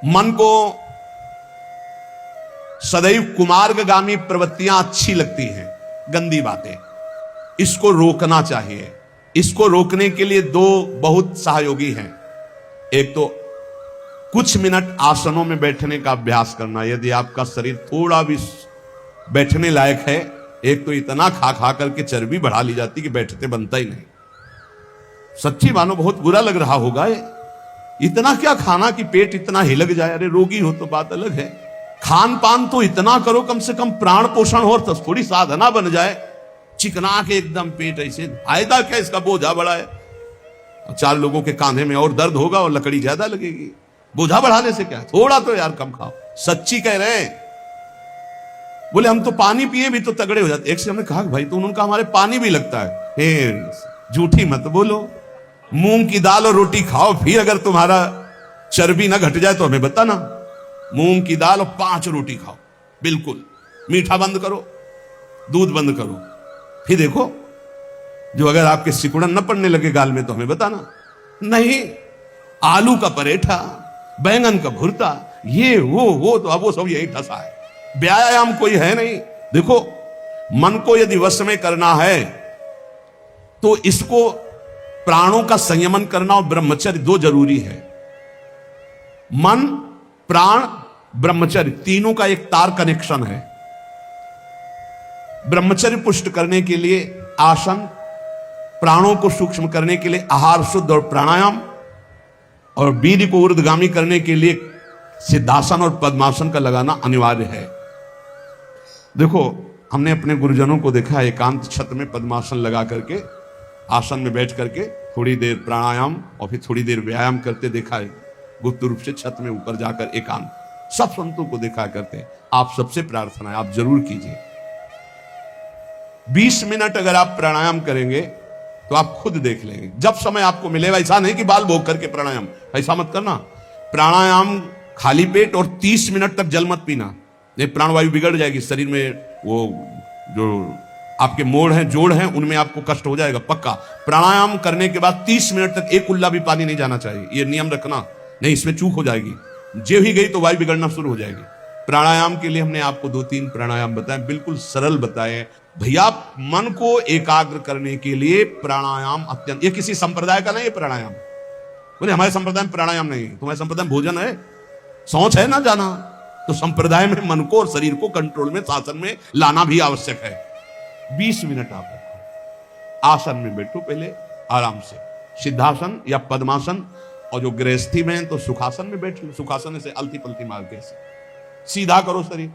मन को सदैव कुमार्गगामी प्रवृत्तियां अच्छी लगती हैं, गंदी बातें, इसको रोकना चाहिए। इसको रोकने के लिए दो बहुत सहयोगी हैं। एक तो कुछ मिनट आसनों में बैठने का अभ्यास करना, यदि आपका शरीर थोड़ा भी बैठने लायक है। एक तो इतना खा खा करके चर्बी बढ़ा ली जाती कि बैठते बनता ही नहीं। सच्ची मानो बहुत बुरा लग रहा होगा ये, इतना क्या खाना कि पेट इतना हिलक जाए। अरे रोगी हो तो बात अलग है, खान पान तो इतना करो कम से कम प्राण पोषण हो, तो थोड़ी साधना बन जाए। चिकना के एकदम पेट ऐसे, फायदा क्या, इसका बोझा बड़ा है। 4 लोगों के कांधे में और दर्द होगा और लकड़ी ज्यादा लगेगी। बोझा बढ़ाने से क्या, थोड़ा तो यार कम खाओ। सच्ची कह रहे हैं। बोले हम तो पानी पिए भी तो तगड़े हो जाते। एक से हमने कहा भाई तो उन्होंने कहा हमारे पानी भी लगता है। झूठी मत बोलो, मूंग की दाल और रोटी खाओ, फिर अगर तुम्हारा चर्बी ना घट जाए तो हमें बताना। मूंग की दाल और 5 रोटी खाओ, बिल्कुल मीठा बंद करो, दूध बंद करो, फिर देखो जो अगर आपके सिकुड़न न पड़ने लगे गाल में तो हमें बताना। नहीं, आलू का परेठा, बैंगन का भुर्ता, ये वो तो अब वो सब यही फंसा है। व्यायाम कोई है नहीं। देखो मन को यदि वश में करना है तो इसको प्राणों का संयमन करना और ब्रह्मचर्य 2 जरूरी है। मन, प्राण, ब्रह्मचर्य तीनों का एक तार कनेक्शन है। ब्रह्मचर्य पुष्ट करने के लिए आसन, प्राणों को सूक्ष्म करने के लिए आहार शुद्ध और प्राणायाम, और वीर्य को ऊर्ध्वगामी करने के लिए सिद्धासन और पद्मासन का लगाना अनिवार्य है। देखो हमने अपने गुरुजनों को देखा, एकांत छत में पद्मासन लगा करके, आसन में बैठ करके थोड़ी देर प्राणायाम और फिर थोड़ी देर व्यायाम करते देखा है। गुप्त रूप से छत में ऊपर जाकर एकांत, सब संतों को देखा करते हैं। आप सबसे प्रार्थना है, आप जरूर कीजिए। 20 मिनट अगर आप प्राणायाम करेंगे तो आप खुद देख लेंगे। जब समय आपको मिलेगा, ऐसा नहीं कि बाल भोग करके प्राणायाम, ऐसा मत करना। प्राणायाम खाली पेट और 30 मिनट तक जल मत पीना, नहीं प्राणवायु बिगड़ जाएगी शरीर में। वो जो आपके मोड़ हैं, जोड़ हैं, उनमें आपको कष्ट हो जाएगा पक्का। प्राणायाम करने के बाद 30 मिनट तक एक उल्ला भी पानी नहीं जाना चाहिए, ये नियम रखना, नहीं इसमें चूक हो जाएगी। जे ही गई तो वायु बिगड़ना शुरू हो जाएगी। प्राणायाम के लिए हमने आपको 2-3 प्राणायाम बताए, बिल्कुल सरल बताए। भैया मन को एकाग्र करने के लिए प्राणायाम अत्यंत, ये किसी संप्रदाय का नहीं है प्राणायाम। बोले हमारे संप्रदाय में प्राणायाम नहीं, तुम्हारे संप्रदाय में भोजन है, सोच है ना जाना। तो संप्रदाय में मन को और शरीर को कंट्रोल में, शासन में लाना भी आवश्यक है। 20 मिनट आप रखो, आसन में बैठो पहले आराम से, सिद्धासन या पद्मासन, और जो गृहस्थी में है तो सुखासन में बैठ लो। सुखासन से अलती पलती मार के सीधा करो शरीर,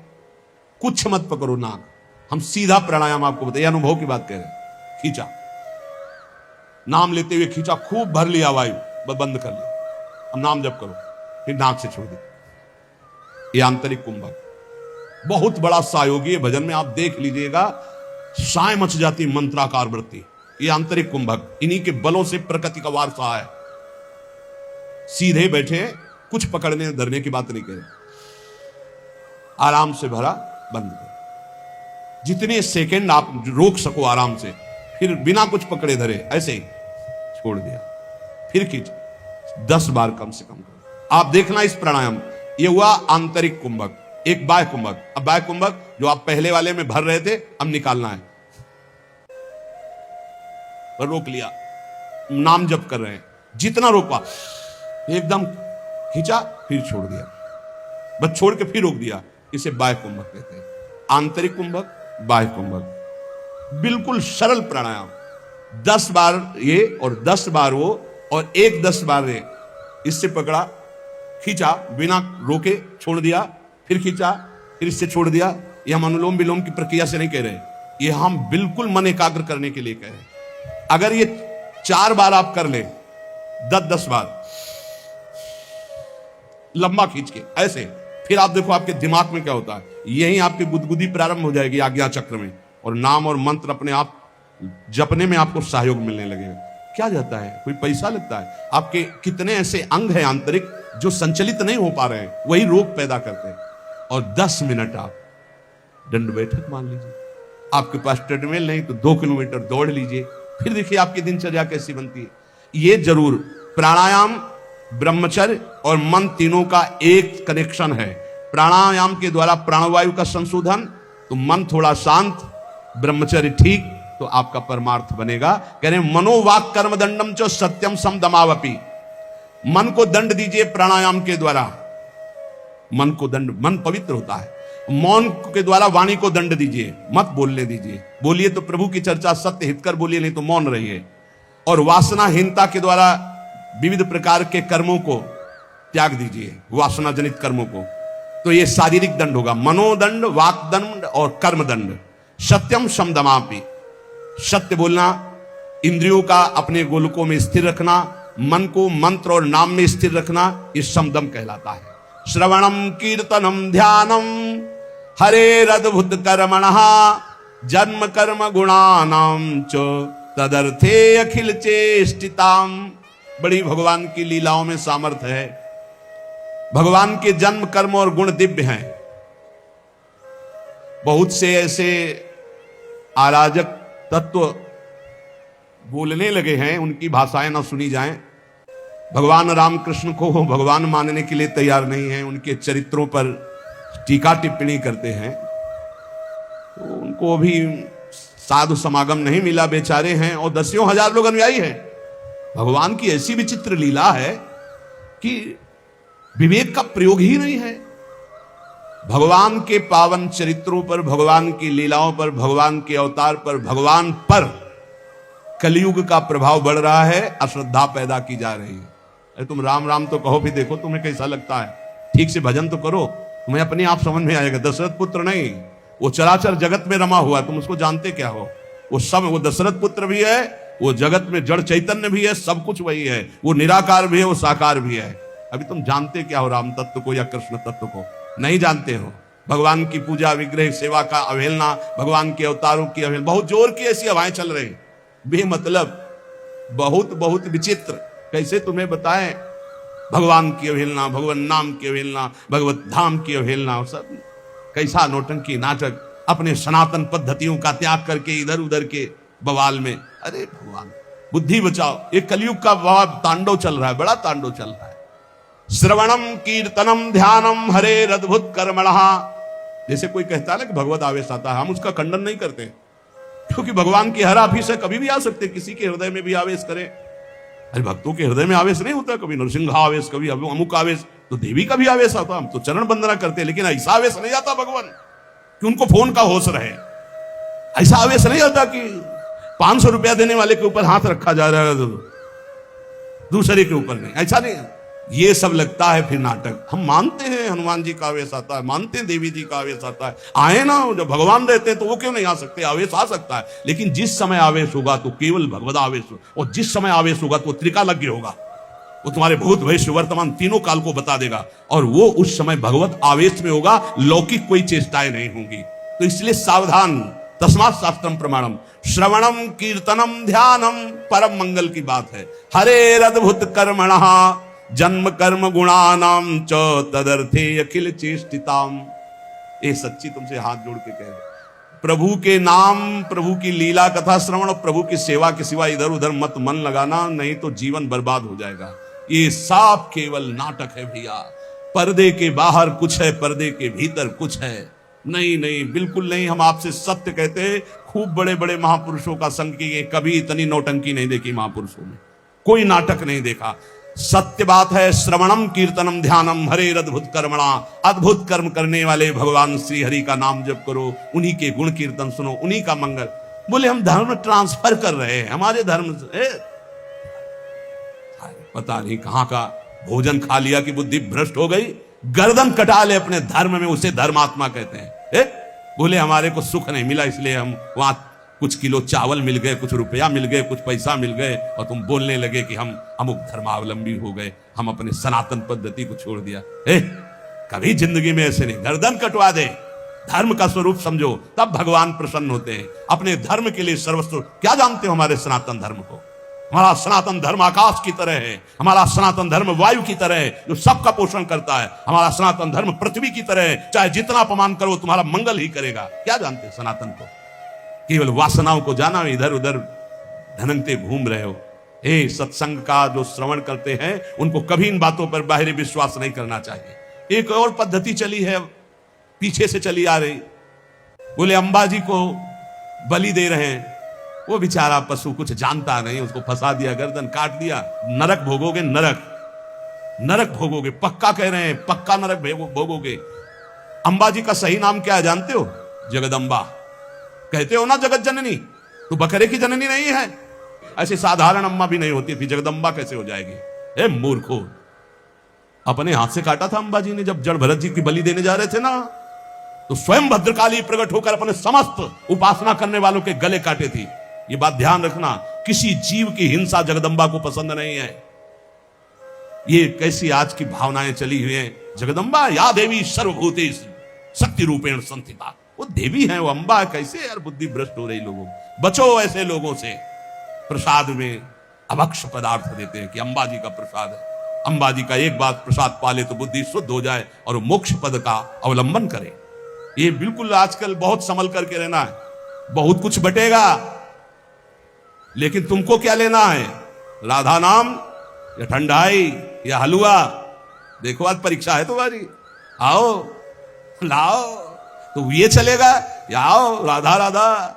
कुछ मत पकड़ो नाक। हम सीधा प्राणायाम आपको बताइए, अनुभव की बात कह रहे हैं। खींचा, नाम लेते हुए खींचा, खूब भर लिया वायु, बंद कर लिया। अब नाम जप करो, फिर नाक से छोड़ दो। ये आंतरिक कुंभक बहुत बड़ा सहयोगी है। भजन में आप देख लीजिएगा, साय मच जाती मंत्राकार वृत्ति। ये आंतरिक कुंभक, इन्हीं के बलों से प्रकृति का वारसा है। सीधे बैठे, कुछ पकड़ने धरने की बात नहीं कह रहे। आराम से भरा, बंद करो। जितने सेकंड आप रोक सको आराम से, फिर बिना कुछ पकड़े धरे ऐसे ही छोड़ दिया, फिर खींच। 10 बार कम से कम करो। आप देखना इस प्राणायाम, ये हुआ आंतरिक कुंभक। एक बाह्य कुंभक। अब बाह्य कुंभक जो आप पहले वाले में भर रहे थे, अब निकालना है। रोक लिया, नाम जप कर रहे हैं, जितना रोका, एकदम खींचा फिर छोड़ दिया, बस छोड़ के फिर रोक दिया। इसे बाह्य कुंभक कहते हैं। आंतरिक कुंभक, बाह्य कुंभक, बिल्कुल सरल प्राणायाम। 10 बार ये और 10 बार वो, और एक 10 बार ये। इससे पकड़ा, खींचा, बिना रोके छोड़ दिया, फिर खींचा, फिर इससे छोड़ दिया। ये हम अनुलोम विलोम की प्रक्रिया से नहीं कह रहे, ये हम बिल्कुल मन एकाग्र करने के लिए कह रहे हैं। अगर ये 4 बार आप कर ले, 10-10 बार लंबा खींच के ऐसे, फिर आप देखो आपके दिमाग में क्या होता है। यही आपकी गुदगुदी प्रारंभ हो जाएगी आज्ञा चक्र में, और नाम और मंत्र अपने आप जपने में आपको सहयोग मिलने लगेगा। क्या जाता है, कोई पैसा लगता है? आपके कितने ऐसे अंग हैं आंतरिक जो संचलित नहीं हो पा रहे हैं, वही रोग पैदा करते हैं। और 10 मिनट आप दंड बैठक मान लीजिए। आपके पास ट्रेडमिल नहीं तो 2 किलोमीटर दौड़ लीजिए, फिर देखिए आपकी दिनचर्या कैसी बनती है। ये जरूर प्राणायाम ब्रह्मचर्य और मन तीनों का एक कनेक्शन है। प्राणायाम के द्वारा प्राणवायु का संशोधन, तो मन थोड़ा शांत, ब्रह्मचर्य ठीक, तो आपका परमार्थ बनेगा। कह रहे मनोवाक कर्म दंडम च सत्यम सम दमावपी। मन को दंड दीजिए प्राणायाम के द्वारा, मन को दंड, मन पवित्र होता है। मौन के द्वारा वाणी को दंड दीजिए, मत बोलने दीजिए, बोलिए तो प्रभु की चर्चा सत्य हितकर बोलिए, नहीं तो मौन रहिए। और वासनाहीनता के द्वारा विविध प्रकार के कर्मों को त्याग दीजिए, वासना जनित कर्मों को। तो ये शारीरिक दंड होगा, मनोदंड, वाक दंड और कर्म दंड। सत्यम समदमापि, सत्य बोलना, इंद्रियों का अपने गोलकों में स्थिर रखना, मन को मंत्र और नाम में स्थिर रखना, ये समदम कहलाता है। श्रवणम कीर्तनम ध्यानम हरेरद्भुत कर्मणः जन्म कर्म गुणानाम च तदर्थे अखिल चेष्टिताम। बड़ी भगवान की लीलाओं में सामर्थ्य है। भगवान के जन्म कर्म और गुण दिव्य हैं। बहुत से ऐसे अराजक तत्व बोलने लगे हैं, उनकी भाषाएं ना सुनी जाएं। भगवान रामकृष्ण को भगवान मानने के लिए तैयार नहीं है, उनके चरित्रों पर टीका टिप्पणी करते हैं। तो उनको अभी साधु समागम नहीं मिला, बेचारे हैं, और दसियों हजार लोग अनुयायी हैं। भगवान की ऐसी विचित्र लीला है कि विवेक का प्रयोग ही नहीं है। भगवान के पावन चरित्रों पर, भगवान की लीलाओं पर, भगवान के अवतार पर, भगवान पर कलयुग का प्रभाव बढ़ रहा है, अश्रद्धा पैदा की जा रही है। अरे तुम राम राम तो कहो भी, देखो तुम्हें कैसा लगता है, ठीक से भजन तो करो, तुम्हें अपने आप समझ में आएगा। दशरथ पुत्र नहीं, वो चराचर जगत में रमा हुआ, तुम उसको जानते क्या हो? वो सब, वो दशरथ पुत्र भी है, वो जगत में जड़ चैतन्य भी है, सब कुछ वही है। वो निराकार भी है, वो साकार भी है। अभी तुम जानते क्या हो राम तत्व को या कृष्ण तत्व को? नहीं जानते हो। भगवान की पूजा, विग्रह सेवा का अवहेलना, भगवान के अवतारों की अवहेलना, बहुत जोर की ऐसी हवाएं चल रही, बेमतलब, बहुत बहुत विचित्र। कैसे तुम्हें बताएं? भगवान की अवहेलना, भगवान नाम की अवहेलना, भगवत धाम की अवहेलना, सब कैसा नौटंकी नाटक, अपने सनातन पद्धतियों का त्याग करके इधर उधर के बवाल में। अरे भगवान, बुद्धि बचाओ। एक कलयुग का तांडव चल रहा है, बड़ा तांडव चल रहा है। श्रवणम कीर्तनम ध्यानम हरेर अद्भुत कर्मणः। जैसे कोई कहता है ना कि भगवत आवेश आता है, हम उसका खंडन नहीं करते, क्योंकि भगवान की हर आफिस है, कभी भी आ सकते, किसी के हृदय में भी आवेश करे। अरे भक्तों के हृदय में आवेश नहीं होता, कभी नरसिंह आवेश, कभी अमुक आवेश, तो देवी का भी आवेश आता। हम तो चरण वंदना करते, लेकिन ऐसा आवेश नहीं आता भगवान कि उनको फोन का होश रहे। ऐसा आवेश नहीं आता कि 500 रुपया देने वाले के ऊपर हाथ रखा जा रहा है, दूसरे के ऊपर नहीं, ऐसा नहीं। ये सब लगता है फिर नाटक। हम मानते हैं हनुमान जी का आवेश आता है, मानते हैं देवी जी का आवेश आता है, आए ना, जब भगवान रहते हैं तो वो क्यों नहीं आ सकते? आवेश आ सकता है, लेकिन जिस समय आवेश होगा तो केवल भगवत आवेश हो, और जिस समय आवेश होगा तो त्रिकालज्ञ होगा। वो तुम्हारे भूत भविष्य वर्तमान तीनों काल को बता देगा, और वो उस समय भगवत आवेश में होगा, लौकिक कोई चेष्टाएं नहीं होंगी। तो इसलिए सावधान। तस्मात् शास्त्रम प्रमाणम श्रवणम कीर्तनम ध्यानम, परम मंगल की बात है। हरेर अद्भुत कर्मणः जन्म कर्म गुणानाम च तदर्थे अखिल चेष्टिताम। ये सच्ची तुमसे हाथ जोड़ के कह रहे, प्रभु के नाम, प्रभु की लीला कथा श्रवण और प्रभु की सेवा के सिवा इधर उधर मत मन लगाना, नहीं तो जीवन बर्बाद हो जाएगा। ये सब केवल नाटक है भैया। पर्दे के बाहर कुछ है, पर्दे के भीतर कुछ है। नहीं नहीं, बिल्कुल नहीं। हम आपसे सत्य कहते हैं, खूब बड़े बड़े महापुरुषों का संग किए, कभी इतनी नौटंकी नहीं देखी महापुरुषों में, कोई नाटक नहीं देखा। सत्य बात है। श्रवणम कीर्तनम ध्यानम हरेर अद्भुत कर्मणा, अद्भुत कर्म करने वाले भगवान श्री हरि का नाम जप करो, उन्हीं के गुण कीर्तन सुनो, उन्हीं का मंगल। बोले हम धर्म ट्रांसफर कर रहे हैं, हमारे धर्म से पता नहीं कहां का भोजन खा लिया कि बुद्धि भ्रष्ट हो गई, गर्दन कटा ले अपने धर्म में, उसे धर्मात्मा कहते हैं। बोले हमारे को सुख नहीं मिला, इसलिए हम वहां कुछ किलो चावल मिल गए, कुछ रुपया मिल गए, कुछ पैसा मिल गए, और तुम बोलने लगे कि हम अमुक धर्मावलंबी हो गए, हम अपने सनातन पद्धति को छोड़ दिया। कभी जिंदगी में ऐसे नहीं। गर्दन कटवा दे, धर्म का स्वरूप समझो, तब भगवान प्रसन्न होते हैं। अपने धर्म के लिए सर्वस्व। क्या जानते हो हमारे सनातन धर्म को? हमारा सनातन धर्म आकाश की तरह है, हमारा सनातन धर्म वायु की तरह है जो सबका पोषण करता है, हमारा सनातन धर्म पृथ्वी की तरह है, चाहे जितना अपमान करो तुम्हारा मंगल ही करेगा। क्या जानते सनातन को? केवल वासनाओं को जाना, इधर उधर धनंगते घूम रहे हो। सत्संग का जो श्रवण करते हैं उनको कभी इन बातों पर बाहरी विश्वास नहीं करना चाहिए। एक और पद्धति चली है, पीछे से चली आ रही। बोले अंबाजी को बलि दे रहे हैं, वो बेचारा पशु कुछ जानता नहीं, उसको फंसा दिया, गर्दन काट दिया, नरक भोगोगे, नरक भोगोगे, पक्का कह रहे हैं, पक्का नरक भोगोगे। अंबाजी का सही नाम क्या है जानते हो? जगदम्बा। कहते हो ना जगत जननी, तो बकरे की जननी नहीं है। ऐसे साधारण अम्मा भी नहीं होती थी, जगदम्बा कैसे हो जाएगी? ए मूर्खो, अपने हाथ से काटा था अंबाजी ने जब जड़ भरत जी की बलि देने जा रहे थे ना, तो स्वयं भद्रकाली प्रकट होकर अपने समस्त उपासना करने वालों के गले काटे थी। ये बात ध्यान रखना, किसी जीव की हिंसा जगदम्बा को पसंद नहीं है। ये कैसी आज की भावनाएं चली हुई हैं। जगदम्बा या देवी सर्वभूतेषु शक्ति रूपेण संस्थिता, वो देवी है, वो अंबा है। कैसे यार बुद्धि भ्रष्ट हो रही लोगों, बचो ऐसे लोगों से। प्रसाद में अभक्ष पदार्थ देते हैं कि अंबाजी का प्रसाद है। अंबाजी का एक बात प्रसाद पाले तो बुद्धि शुद्ध हो जाए और मोक्ष पद का अवलंबन करे। ये बिल्कुल आजकल बहुत संभल करके रहना है। बहुत कुछ बटेगा, लेकिन तुमको क्या लेना है? राधा नाम या ठंडाई या हलवा? देखो आज परीक्षा है तुम्हारी, आओ लाओ, तो ये चलेगा या आओ राधा राधा।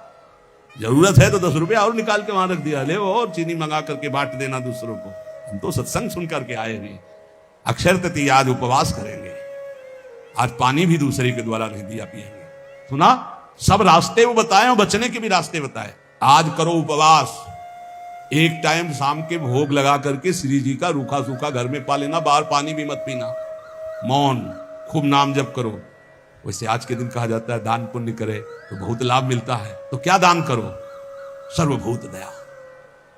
जरूरत है तो 10 रुपए और निकाल के वहां रख दिया, ले और चीनी मंगा करके बांट देना दूसरों को। हम तो सत्संग सुन करके आए हैं। अक्षर तृतीया आज उपवास करेंगे, आज पानी भी दूसरे के द्वारा नहीं दिया पिएंगे। सुना, सब रास्ते वो बताए और बचने के भी रास्ते बताए। आज करो उपवास, एक टाइम शाम के भोग लगा करके श्री जी का रूखा सूखा घर में पा लेना, बाहर पानी भी मत पीना, मौन, खूब नाम जप करो। वैसे आज के दिन कहा जाता है दान पुण्य करे तो बहुत लाभ मिलता है, तो क्या दान करो? सर्वभूत दया।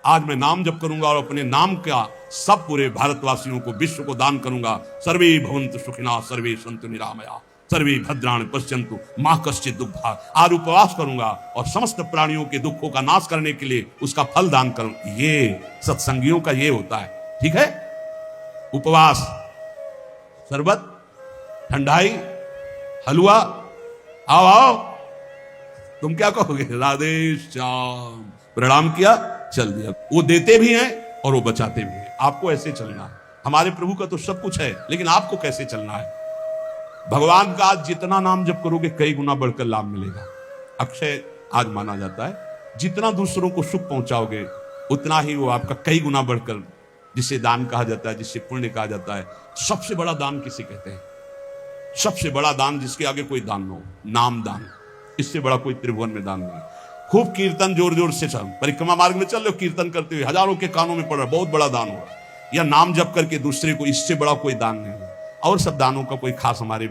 आज मैं नाम जप करूंगा और अपने नाम का सब पूरे भारतवासियों को, विश्व को दान करूंगा। सर्वे भवन्तु सुखिनः, सर्वे सन्तु निरामया, सर्वे भद्राणि पश्यन्तु मा कश्चित् दुःखभाग्। आज उपवास करूंगा और समस्त प्राणियों के दुखों का नाश करने के लिए उसका फल दान करूं। ये सत्संगियों का ये होता है, ठीक है? उपवास, शरबत, ठंडाई, हलवा, आओ आओ। तुम क्या कहोगे? राधे श्याम, प्रणाम किया, चल दिया। वो देते भी हैं और वो बचाते भी हैं। आपको ऐसे चलना है। हमारे प्रभु का तो सब कुछ है, लेकिन आपको कैसे चलना है? भगवान का आज जितना नाम जप करोगे कई गुना बढ़कर लाभ मिलेगा। अक्षय आज माना जाता है, जितना दूसरों को सुख पहुंचाओगे उतना ही वो आपका कई गुना बढ़कर, जिसे दान कहा जाता है, जिसे पुण्य कहा जाता है। सबसे बड़ा दान किसे कहते हैं? सबसे बड़ा दान जिसके आगे कोई दान न हो, नाम दान। इससे बड़ा कोई त्रिभुवन में दान नहीं। खूब कीर्तन जोर जोर से चल, परिक्रमा मार्ग में चल रहे हो, कीर्तन करते हुए हजारों के कानों में पड़ रहा, बहुत बड़ा दान हो रहा है। या नाम जप करके दूसरे को, इससे बड़ा कोई दान नहीं हो। और सब दानों का कोई खास हमारे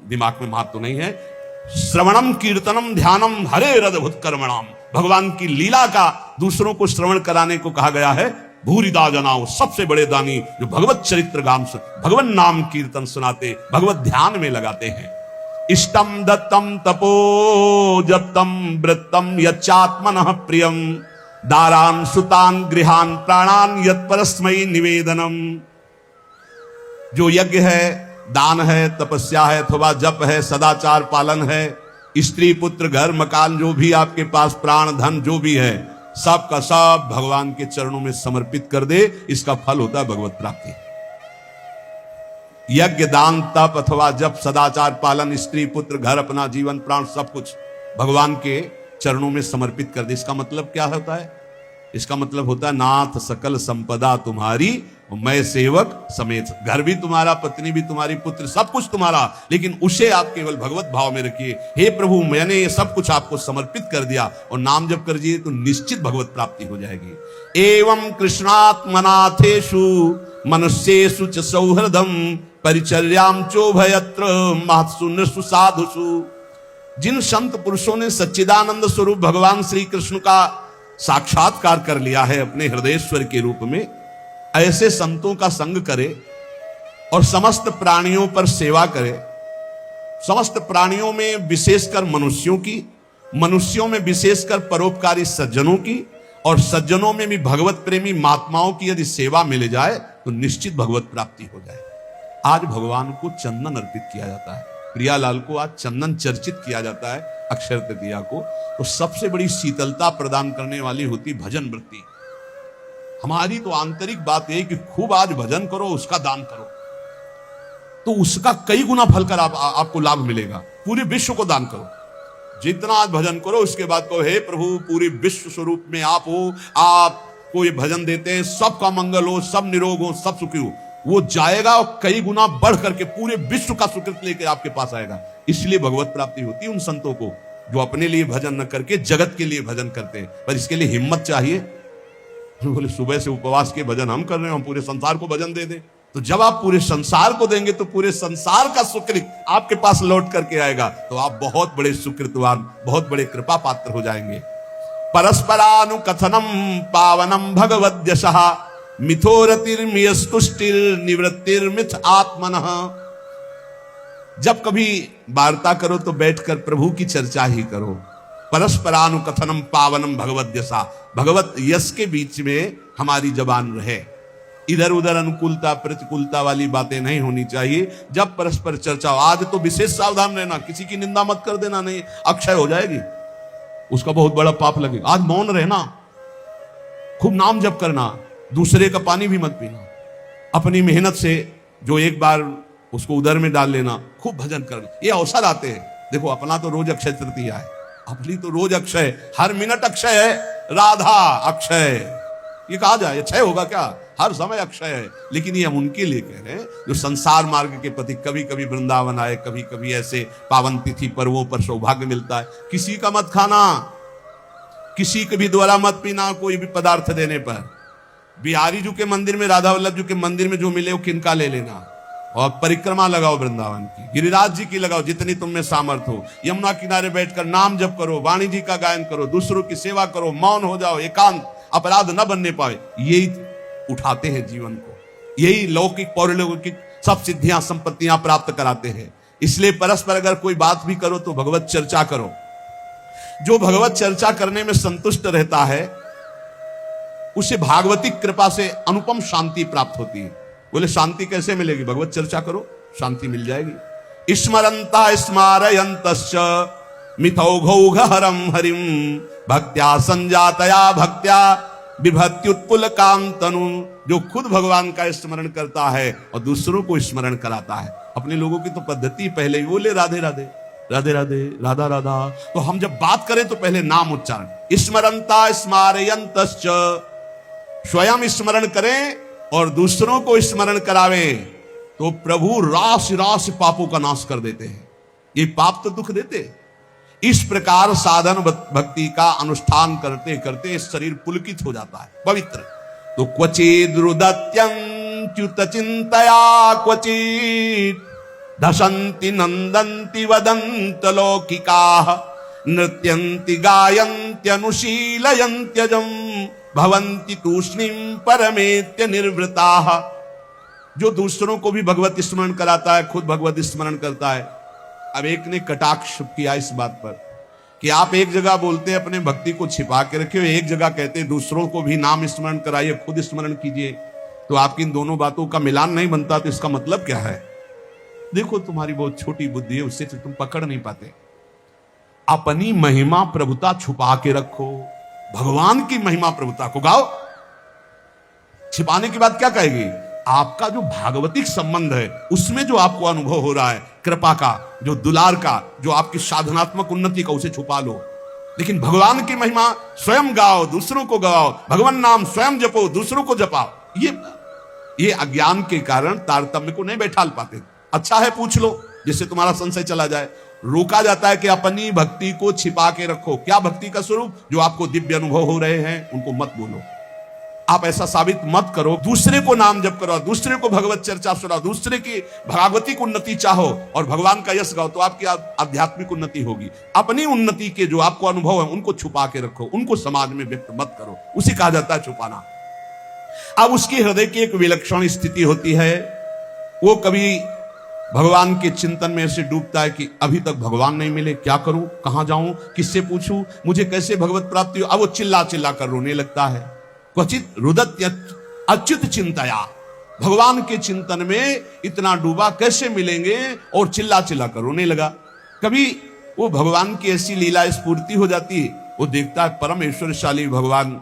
दिमाग में महत्व तो नहीं है। श्रवणम कीर्तनम ध्यानम हरे रदभुत कर्मणाम। भगवान की लीला का दूसरों को श्रवण कराने को कहा गया है। भूरिदा जनाओ, सबसे बड़े दानी जो भगवत चरित्र गान, भगवान नाम कीर्तन सुनाते, भगवत ध्यान में लगाते हैं। इष्टम दत्तम तपो जप्तम वृत्तम यच्चात्मनः प्रियम, दारान सुतान गृहान प्राणान यत्परस्मै निवेदनम। जो यज्ञ है, दान है, तपस्या है, अथवा जप है, सदाचार पालन है, स्त्री पुत्र घर मकान जो भी आपके पास, प्राण धन जो भी है, सब का सब भगवान के चरणों में समर्पित कर दे। इसका फल होता है भगवत प्राप्ति। यज्ञ, दान, तप अथवा जप, सदाचार पालन, स्त्री पुत्र घर, अपना जीवन प्राण सब कुछ भगवान के चरणों में समर्पित कर दे। इसका मतलब क्या होता है? इसका मतलब होता है नाथ सकल संपदा तुम्हारी, मैं सेवक समेत। घर भी तुम्हारा, पत्नी भी तुम्हारी, पुत्र सब कुछ तुम्हारा, लेकिन उसे आप केवल भगवत भाव में रखिए। हे प्रभु, मैंने ये सब कुछ आपको समर्पित कर दिया, और नाम जप कर दिए तो निश्चित भगवत प्राप्ति हो जाएगी। एवं कृष्णात्मनाथेषु मनुष्येषु च सौहृदम परिचर्याम चोभयत्र महत्सु नृषु साधुषु। जिन संत पुरुषों ने सच्चिदानंद स्वरूप भगवान श्री कृष्ण का साक्षात्कार कर लिया है अपने हृदयेश्वर के रूप में, ऐसे संतों का संग करे और समस्त प्राणियों पर सेवा करे। समस्त प्राणियों में विशेषकर मनुष्यों की, मनुष्यों में विशेषकर परोपकारी सज्जनों की, और सज्जनों में भी भगवत प्रेमी महात्माओं की यदि सेवा मिल जाए तो निश्चित भगवत प्राप्ति हो जाए। आज भगवान को चंदन अर्पित किया जाता है, प्रियालाल को आज चंदन चर्चित किया जाता है अक्षय तृतीया को। तो सबसे बड़ी शीतलता प्रदान करने वाली होती भजन वृत्ति। हमारी तो आंतरिक बात है कि खूब आज भजन करो, उसका दान करो, तो उसका कई गुना फल कर आपको लाभ मिलेगा। पूरे विश्व को दान करो, जितना आज भजन करो उसके बाद कहो हे प्रभु पूरे विश्व स्वरूप में आप हो, आपको ये भजन देते हैं, सबका मंगल हो, सब निरोग हो, सब सुखी हो। वो जाएगा और कई गुना बढ़ करके पूरे विश्व का सुकृत लेकर आपके पास आएगा। इसलिए भगवत प्राप्ति होती है उन संतों को जो अपने लिए भजन न करके जगत के लिए भजन करते हैं। पर इसके लिए हिम्मत चाहिए। बोले सुबह से उपवास के भजन हम कर रहे हैं, हम पूरे संसार को भजन दे दें। तो जब आप पूरे संसार को देंगे तो पूरे संसार का सुकृत आपके पास लौट करके आएगा, तो आप बहुत बड़े सुकृतवान, बहुत बड़े कृपा पात्र हो जाएंगे। परस्परानुकथनम पावनम भगवद्यशः मिथोरतिर्मियस्तुष्टिर निवृत्तिर्मिथ आत्मनः। जब कभी वार्ता करो तो बैठकर प्रभु की चर्चा ही करो। परस्परानुकथनम पावनम भगवद्यशा, भगवत यश के बीच में हमारी जबान रहे। इधर उधर अनुकूलता प्रतिकूलता वाली बातें नहीं होनी चाहिए। जब परस्पर चर्चा हो, आज तो विशेष सावधान रहना, किसी की निंदा मत कर देना, नहीं अक्षय हो जाएगी, उसका बहुत बड़ा पाप लगेगा। आज मौन रहना, खूब नाम जप करना, दूसरे का पानी भी मत पीना, अपनी मेहनत से जो एक बार उसको उदर में डाल लेना, खूब भजन करना, ये अवसर आते हैं। देखो अपना तो रोज अक्षय तृतीया है, अपनी तो रोज अक्षय, हर मिनट अक्षय है। राधा अक्षय, ये कहा जाए क्षय होगा क्या? हर समय अक्षय है। लेकिन ये हम उनके लिए कह रहे हैं जो संसार मार्ग के प्रति कभी कभी वृंदावन आए, कभी कभी ऐसे पावन तिथि पर्वों पर सौभाग्य मिलता है। किसी का मत खाना, किसी के भी द्वारा मत पीना, कोई भी पदार्थ देने पर। बिहारी जी के मंदिर में, राधा वल्लभ जी के मंदिर में जो मिले वो किनका ले लेना। और परिक्रमा लगाओ वृंदावन की, गिरिराज जी की लगाओ, जितनी तुम में सामर्थ्य हो। यमुना किनारे बैठकर नाम जप करो, वाणी जी का गायन करो, दूसरों की सेवा करो, मौन हो जाओ, एकांत, अपराध न बनने पाए। यही उठाते हैं जीवन को, यही लौकिक पौरलौकिक सब सिद्धियां संपत्तियां प्राप्त कराते हैं। इसलिए परस्पर अगर कोई बात भी करो तो भगवत चर्चा करो। जो भगवत चर्चा करने में संतुष्ट रहता है उसे भागवती कृपा से अनुपम शांति प्राप्त होती है। बोले शांति कैसे मिलेगी? भगवत चर्चा करो, शांति मिल जाएगी। स्मरंता स्मारयंतश्च मिथौघौघहरम हरिम भक्त्या संजातया भक्त्या विभत्युत्पुल काम तनु। जो खुद भगवान का स्मरण करता है और दूसरों को स्मरण कराता है। अपने लोगों की तो पद्धति पहले ही बोले राधे राधे राधे राधे राधा राधा, तो हम जब बात करें तो पहले नाम उच्चारण। स्मरंता स्मारयंतश्च, स्वयं स्मरण करें और दूसरों को स्मरण करावें तो प्रभु राशि राशि पापों का नाश कर देते हैं। ये पाप तो दुख देते। इस प्रकार साधन भक्ति का अनुष्ठान करते करते शरीर पुलकित हो जाता है, पवित्र। तो क्वचिद रुदत्यंत्युत चिंतया क्वचित दशंति नंदंति वदंत लौकिकाः नृत्यंति गायन्ति अनुशीलयन्त्यजं भवन्ति तूष्णीं परमेत्य निर्वृताः। जो दूसरों को भी भगवत स्मरण कराता है, खुद भगवत स्मरण करता है। अब एक ने कटाक्ष किया इस बात पर कि आप एक जगह बोलते हैं अपने भक्ति को छिपा के रखे, एक जगह कहते हैं दूसरों को भी नाम स्मरण कराइए, खुद स्मरण कीजिए। तो आपकी इन दोनों बातों का मिलान नहीं बनता, तो इसका मतलब क्या है? देखो तुम्हारी बहुत छोटी बुद्धि है, उससे तुम पकड़ नहीं पाते। अपनी महिमा प्रभुता छुपा के रखो, भगवान की महिमा प्रभुता को गाओ। छिपाने की बात क्या कहेगी? आपका जो भागवतिक संबंध है उसमें जो आपको अनुभव हो रहा है, कृपा का, जो दुलार का, जो आपकी साधनात्मक उन्नति का, उसे छुपा लो। लेकिन भगवान की महिमा स्वयं गाओ, दूसरों को गाओ, भगवान नाम स्वयं जपो, दूसरों को जपाओ। ये अज्ञान के कारण तारतम्य को नहीं बैठाल पाते। अच्छा है पूछ लो जिससे तुम्हारा संशय चला जाए। रोका जाता है कि अपनी भक्ति को छिपा के रखो। क्या भक्ति का स्वरूप? जो आपको दिव्य अनुभव हो रहे हैं उनको मत बोलो। आप ऐसा साबित मत करो। दूसरे को नाम जप करो, दूसरे को भगवत चर्चा सुनाओ, दूसरे की भागवतिक उन्नति चाहो और भगवान का यश गाओ, तो आपकी आध्यात्मिक उन्नति होगी। अपनी उन्नति के जो आपको अनुभव है उनको छुपा के रखो, उनको समाज में व्यक्त मत करो। उसी कहा जाता है छुपाना। अब उसके हृदय की एक विलक्षण स्थिति होती है, वो कभी भगवान के चिंतन में ऐसे डूबता है कि अभी तक भगवान नहीं मिले, क्या करूं, कहां जाऊं, किससे पूछूं, मुझे कैसे भगवत प्राप्ति हो। अब वो चिल्ला चिल्ला कर रोने लगता है। क्वचित रुदत्य अच्युत चिंतया, भगवान के चिंतन में इतना डूबा, कैसे मिलेंगे, और चिल्ला चिल्ला कर रोने लगा। कभी वो भगवान की ऐसी लीला स्फूर्ति हो जाती है, वो देखता है परम ऐश्वर्यशाली भगवान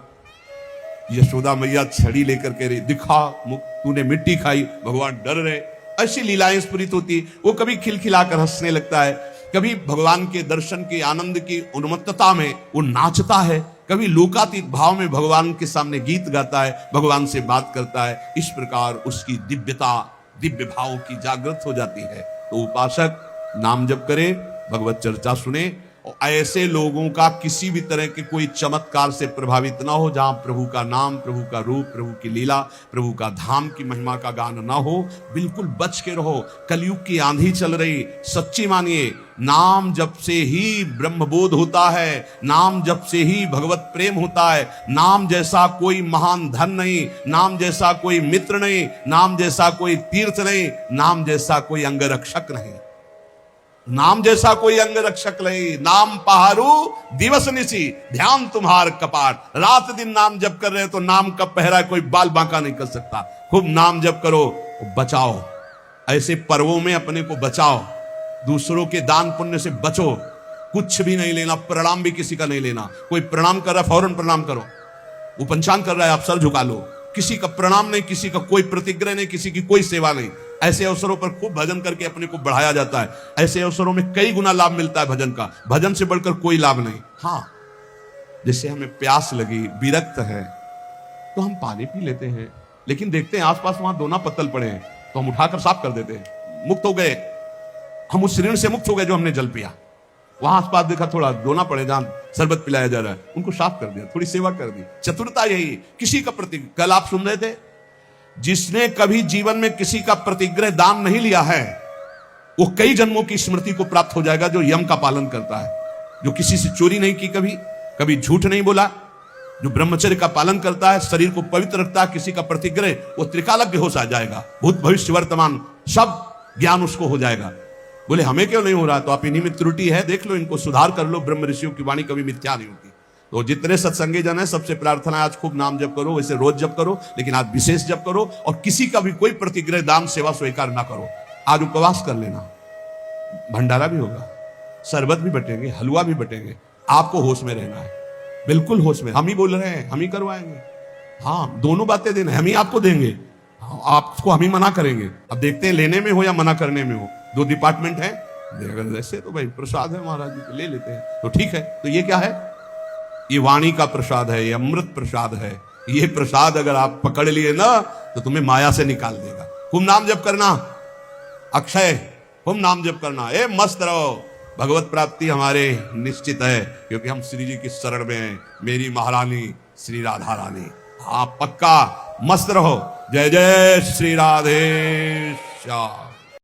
यशोदा मैया छड़ी लेकर के रही, दिखा मुख, तूने मिट्टी खाई, भगवान डर रहे। ऐसी लीलाएं स्फुरित होती। वो कभी खिलखिलाकर हंसने लगता है, कभी भगवान के दर्शन के आनंद की उन्मत्तता में वो नाचता है, कभी लोकातीत भाव में भगवान के सामने गीत गाता है, भगवान से बात करता है। इस प्रकार उसकी दिव्यता, दिव्य भाव की जागृत हो जाती है। तो उपासक नाम जप करे, भगवत चर्चा सुने, और ऐसे लोगों का किसी भी तरह के कोई चमत्कार से प्रभावित ना हो, जहां प्रभु का नाम, प्रभु का रूप, प्रभु की लीला, प्रभु का धाम की महिमा का गान ना हो। बिल्कुल बच के रहो। कलयुग की आंधी चल रही, सच्ची मानिए, नाम जप से ही ब्रह्मबोध होता है, नाम जप से ही भगवत प्रेम होता है। नाम जैसा कोई महान धन नहीं, नाम जैसा कोई मित्र नहीं, नाम जैसा कोई तीर्थ नहीं, नाम जैसा कोई अंगरक्षक नहीं, नाम जैसा कोई अंग रक्षक नहीं। नाम पहारू दिवस निसी, ध्यान तुम्हार कपाट। रात दिन नाम जप कर रहे हो तो नाम का पहरा कोई बाल बांका नहीं कर सकता। खूब नाम जप करो, बचाओ, ऐसे पर्वों में अपने को बचाओ, दूसरों के दान पुण्य से बचो। कुछ भी नहीं लेना, प्रणाम भी किसी का नहीं लेना। कोई प्रणाम कर रहा है फौरन प्रणाम करो, वो पंचांग कर रहा है आप सर झुका लो। किसी का प्रणाम नहीं, किसी का कोई प्रतिग्रह नहीं, किसी की कोई सेवा नहीं। ऐसे अवसरों पर खूब भजन करके अपने को बढ़ाया जाता है। ऐसे अवसरों में कई गुना लाभ मिलता है भजन का, भजन से बढ़कर कोई लाभ नहीं। हाँ, जैसे हमें प्यास लगी, विरक्त है, तो हम पानी पी लेते हैं, लेकिन देखते हैं आसपास वहां दोना पत्तल पड़े हैं तो हम उठाकर साफ कर देते हैं। मुक्त हो गए हम, उस ऋण से मुक्त हो गए जो हमने जल पिया। वहां आसपास देखा थोड़ा दोना पड़े जहां शरबत पिलाया जा रहा है, उनको साफ कर दिया, थोड़ी सेवा कर दी। चतुरता यही। किसी का प्रति, कल आप सुन रहे थे, जिसने कभी जीवन में किसी का प्रतिग्रह दान नहीं लिया है, वो कई जन्मों की स्मृति को प्राप्त हो जाएगा, जो यम का पालन करता है, जो किसी से चोरी नहीं की, कभी झूठ नहीं बोला, जो ब्रह्मचर्य का पालन करता है, शरीर को पवित्र रखता है। किसी का प्रतिग्रह, वो त्रिकालज्ञ हो जाएगा, भूत भविष्य वर्तमान सब ज्ञान उसको हो जाएगा। बोले हमें क्यों नहीं हो रहा? तो आप इन्हीं में त्रुटि है, देख लो, इनको सुधार कर लो। ब्रह्म ऋषियों की वाणी कभी मिथ्या नहीं होती। तो जितने सत्संगी जन है, सबसे प्रार्थना है आज खूब नाम जप करो, वैसे रोज जप करो, लेकिन आज विशेष जप करो, और किसी का भी कोई प्रतिग्रह दान सेवा स्वीकार ना करो। आज उपवास कर लेना, भंडारा भी होगा, शरबत भी बटेंगे, हलवा भी बटेंगे। आपको होश में रहना है, बिल्कुल होश में। हम ही बोल रहे हैं, हम ही करवाएंगे। हाँ, दोनों बातें देना, हम ही आपको देंगे, आपको हम ही मना करेंगे। अब देखते हैं लेने में हो या मना करने में हो, दो डिपार्टमेंट है। अगर ऐसे तो भाई प्रसाद है महाराज जी, तो ले लेते हैं, तो ठीक है। तो ये क्या है? ये वाणी का प्रसाद है, ये अमृत प्रसाद है। ये प्रसाद अगर आप पकड़ लिए ना, तो तुम्हें माया से निकाल देगा। खूब नाम जप करना, अक्षय, खूब नाम जप करना। ए मस्त रहो, भगवत प्राप्ति हमारे निश्चित है, क्योंकि हम श्री जी की शरण में हैं, मेरी महारानी श्री राधा रानी। हाँ, पक्का मस्त रहो। जय जय श्री राधे श्याम।